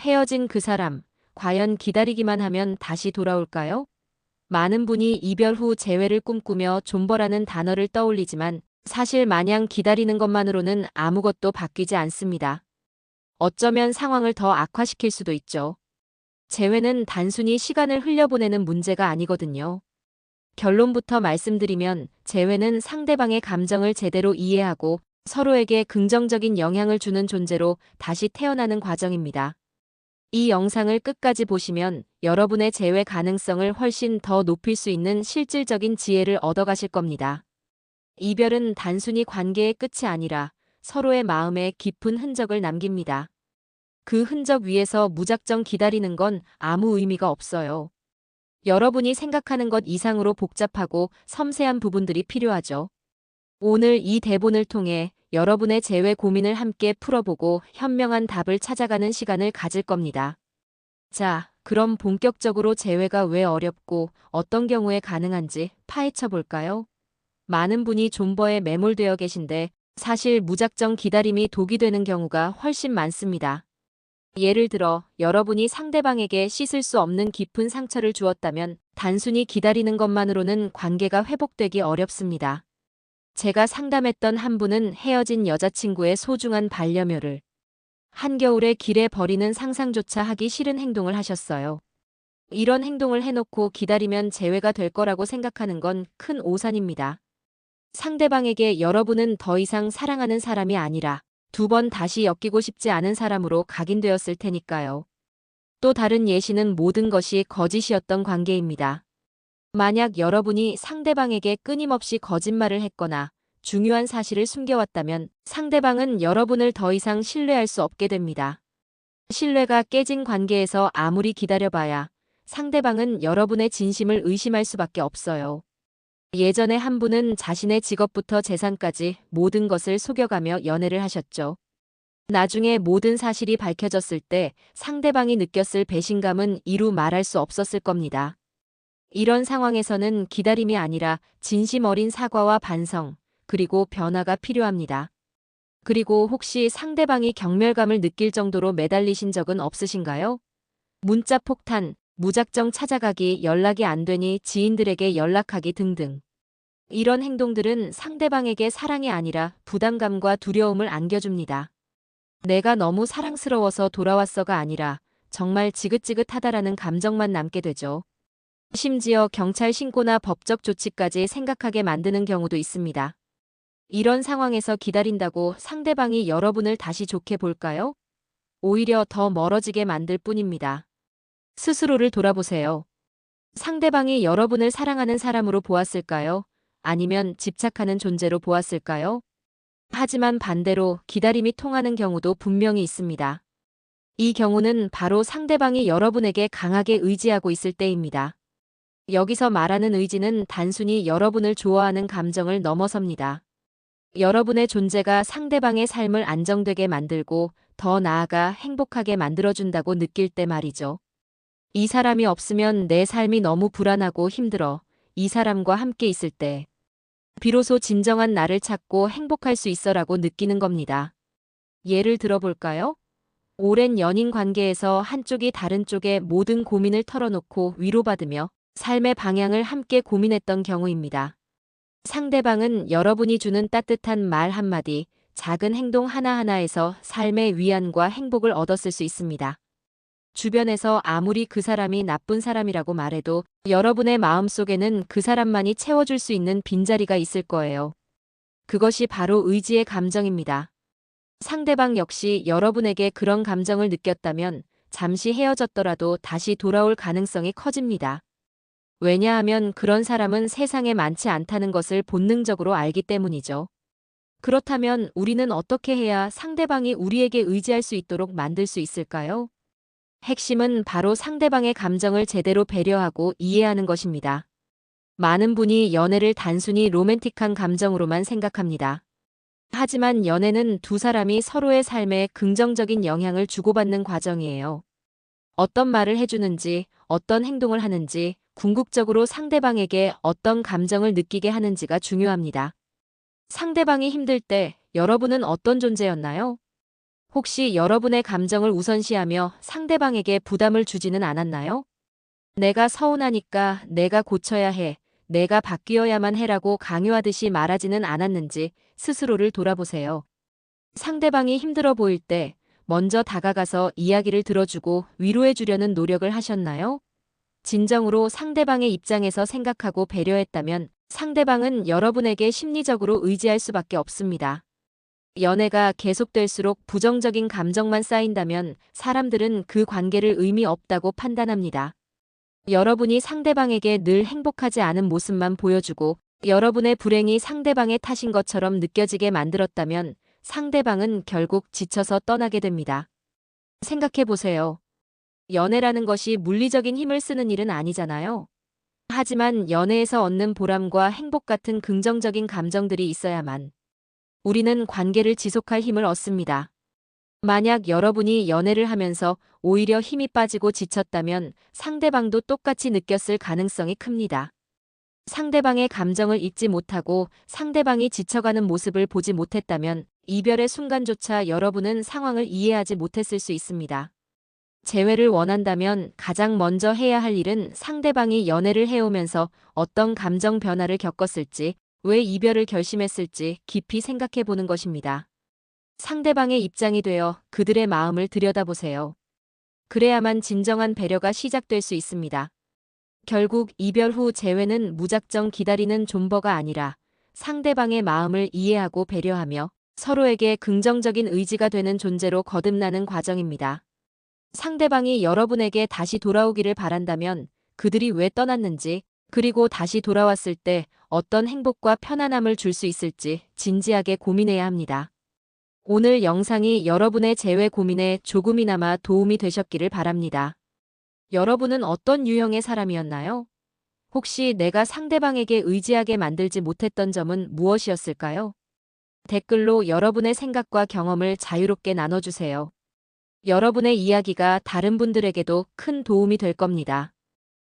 헤어진 그 사람, 과연 기다리기만 하면 다시 돌아올까요? 많은 분이 이별 후 재회를 꿈꾸며 존버라는 단어를 떠올리지만 사실 마냥 기다리는 것만으로는 아무것도 바뀌지 않습니다. 어쩌면 상황을 더 악화시킬 수도 있죠. 재회는 단순히 시간을 흘려보내는 문제가 아니거든요. 결론부터 말씀드리면 재회는 상대방의 감정을 제대로 이해하고 서로에게 긍정적인 영향을 주는 존재로 다시 태어나는 과정입니다. 이 영상을 끝까지 보시면 여러분의 재회 가능성을 훨씬 더 높일 수 있는 실질적인 지혜를 얻어가실 겁니다. 이별은 단순히 관계의 끝이 아니라 서로의 마음에 깊은 흔적을 남깁니다. 그 흔적 위에서 무작정 기다리는 건 아무 의미가 없어요. 여러분이 생각하는 것 이상으로 복잡하고 섬세한 부분들이 필요하죠. 오늘 이 대본을 통해 여러분의 재회 고민을 함께 풀어보고 현명한 답을 찾아가는 시간을 가질 겁니다. 자, 그럼 본격적으로 재회가 왜 어렵고 어떤 경우에 가능한지 파헤쳐 볼까요? 많은 분이 존버에 매몰되어 계신데 사실 무작정 기다림이 독이 되는 경우가 훨씬 많습니다. 예를 들어 여러분이 상대방에게 씻을 수 없는 깊은 상처를 주었다면 단순히 기다리는 것만으로는 관계가 회복되기 어렵습니다. 제가 상담했던 한 분은 헤어진 여자친구의 소중한 반려묘를 한겨울에 길에 버리는 상상조차 하기 싫은 행동을 하셨어요. 이런 행동을 해놓고 기다리면 재회가 될 거라고 생각하는 건 큰 오산입니다. 상대방에게 여러분은 더 이상 사랑하는 사람이 아니라 두 번 다시 엮이고 싶지 않은 사람으로 각인되었을 테니까요. 또 다른 예시는 모든 것이 거짓이었던 관계입니다. 만약 여러분이 상대방에게 끊임없이 거짓말을 했거나 중요한 사실을 숨겨왔다면 상대방은 여러분을 더 이상 신뢰할 수 없게 됩니다. 신뢰가 깨진 관계에서 아무리 기다려봐야 상대방은 여러분의 진심을 의심할 수밖에 없어요. 예전에 한 분은 자신의 직업부터 재산까지 모든 것을 속여가며 연애를 하셨죠. 나중에 모든 사실이 밝혀졌을 때 상대방이 느꼈을 배신감은 이루 말할 수 없었을 겁니다. 이런 상황에서는 기다림이 아니라 진심 어린 사과와 반성, 그리고 변화가 필요합니다. 그리고 혹시 상대방이 경멸감을 느낄 정도로 매달리신 적은 없으신가요? 문자 폭탄, 무작정 찾아가기, 연락이 안 되니 지인들에게 연락하기 등등. 이런 행동들은 상대방에게 사랑이 아니라 부담감과 두려움을 안겨줍니다. 내가 너무 사랑스러워서 돌아왔어가 아니라 정말 지긋지긋하다라는 감정만 남게 되죠. 심지어 경찰 신고나 법적 조치까지 생각하게 만드는 경우도 있습니다. 이런 상황에서 기다린다고 상대방이 여러분을 다시 좋게 볼까요? 오히려 더 멀어지게 만들 뿐입니다. 스스로를 돌아보세요. 상대방이 여러분을 사랑하는 사람으로 보았을까요? 아니면 집착하는 존재로 보았을까요? 하지만 반대로 기다림이 통하는 경우도 분명히 있습니다. 이 경우는 바로 상대방이 여러분에게 강하게 의지하고 있을 때입니다. 여기서 말하는 의지는 단순히 여러분을 좋아하는 감정을 넘어섭니다. 여러분의 존재가 상대방의 삶을 안정되게 만들고 더 나아가 행복하게 만들어준다고 느낄 때 말이죠. 이 사람이 없으면 내 삶이 너무 불안하고 힘들어. 이 사람과 함께 있을 때 비로소 진정한 나를 찾고 행복할 수 있어라고 느끼는 겁니다. 예를 들어볼까요? 오랜 연인 관계에서 한쪽이 다른 쪽의 모든 고민을 털어놓고 위로받으며 삶의 방향을 함께 고민했던 경우입니다. 상대방은 여러분이 주는 따뜻한 말 한마디, 작은 행동 하나하나에서 삶의 위안과 행복을 얻었을 수 있습니다. 주변에서 아무리 그 사람이 나쁜 사람이라고 말해도 여러분의 마음속에는 그 사람만이 채워줄 수 있는 빈자리가 있을 거예요. 그것이 바로 의지의 감정입니다. 상대방 역시 여러분에게 그런 감정을 느꼈다면 잠시 헤어졌더라도 다시 돌아올 가능성이 커집니다. 왜냐하면 그런 사람은 세상에 많지 않다는 것을 본능적으로 알기 때문이죠. 그렇다면 우리는 어떻게 해야 상대방이 우리에게 의지할 수 있도록 만들 수 있을까요? 핵심은 바로 상대방의 감정을 제대로 배려하고 이해하는 것입니다. 많은 분이 연애를 단순히 로맨틱한 감정으로만 생각합니다. 하지만 연애는 두 사람이 서로의 삶에 긍정적인 영향을 주고받는 과정이에요. 어떤 말을 해주는지, 어떤 행동을 하는지, 궁극적으로 상대방에게 어떤 감정을 느끼게 하는지가 중요합니다. 상대방이 힘들 때 여러분은 어떤 존재였나요? 혹시 여러분의 감정을 우선시하며 상대방에게 부담을 주지는 않았나요? 내가 서운하니까 내가 고쳐야 해, 내가 바뀌어야만 해라고 강요하듯이 말하지는 않았는지 스스로를 돌아보세요. 상대방이 힘들어 보일 때 먼저 다가가서 이야기를 들어주고 위로해 주려는 노력을 하셨나요? 진정으로 상대방의 입장에서 생각하고 배려했다면 상대방은 여러분에게 심리적으로 의지할 수밖에 없습니다. 연애가 계속될수록 부정적인 감정만 쌓인다면 사람들은 그 관계를 의미 없다고 판단합니다. 여러분이 상대방에게 늘 행복하지 않은 모습만 보여주고 여러분의 불행이 상대방의 탓인 것처럼 느껴지게 만들었다면 상대방은 결국 지쳐서 떠나게 됩니다. 생각해 보세요. 연애라는 것이 물리적인 힘을 쓰는 일은 아니잖아요. 하지만 연애에서 얻는 보람과 행복 같은 긍정적인 감정들이 있어야만 우리는 관계를 지속할 힘을 얻습니다. 만약 여러분이 연애를 하면서 오히려 힘이 빠지고 지쳤다면 상대방도 똑같이 느꼈을 가능성이 큽니다. 상대방의 감정을 잊지 못하고 상대방이 지쳐가는 모습을 보지 못했다면 이별의 순간조차 여러분은 상황을 이해하지 못했을 수 있습니다. 재회를 원한다면 가장 먼저 해야 할 일은 상대방이 연애를 해오면서 어떤 감정 변화를 겪었을지, 왜 이별을 결심했을지 깊이 생각해 보는 것입니다. 상대방의 입장이 되어 그들의 마음을 들여다보세요. 그래야만 진정한 배려가 시작될 수 있습니다. 결국 이별 후 재회는 무작정 기다리는 존버가 아니라 상대방의 마음을 이해하고 배려하며 서로에게 긍정적인 의지가 되는 존재로 거듭나는 과정입니다. 상대방이 여러분에게 다시 돌아오기를 바란다면 그들이 왜 떠났는지, 그리고 다시 돌아왔을 때 어떤 행복과 편안함을 줄 수 있을지 진지하게 고민해야 합니다. 오늘 영상이 여러분의 재회 고민에 조금이나마 도움이 되셨기를 바랍니다. 여러분은 어떤 유형의 사람이었나요? 혹시 내가 상대방에게 의지하게 만들지 못했던 점은 무엇이었을까요? 댓글로 여러분의 생각과 경험을 자유롭게 나눠주세요. 여러분의 이야기가 다른 분들에게도 큰 도움이 될 겁니다.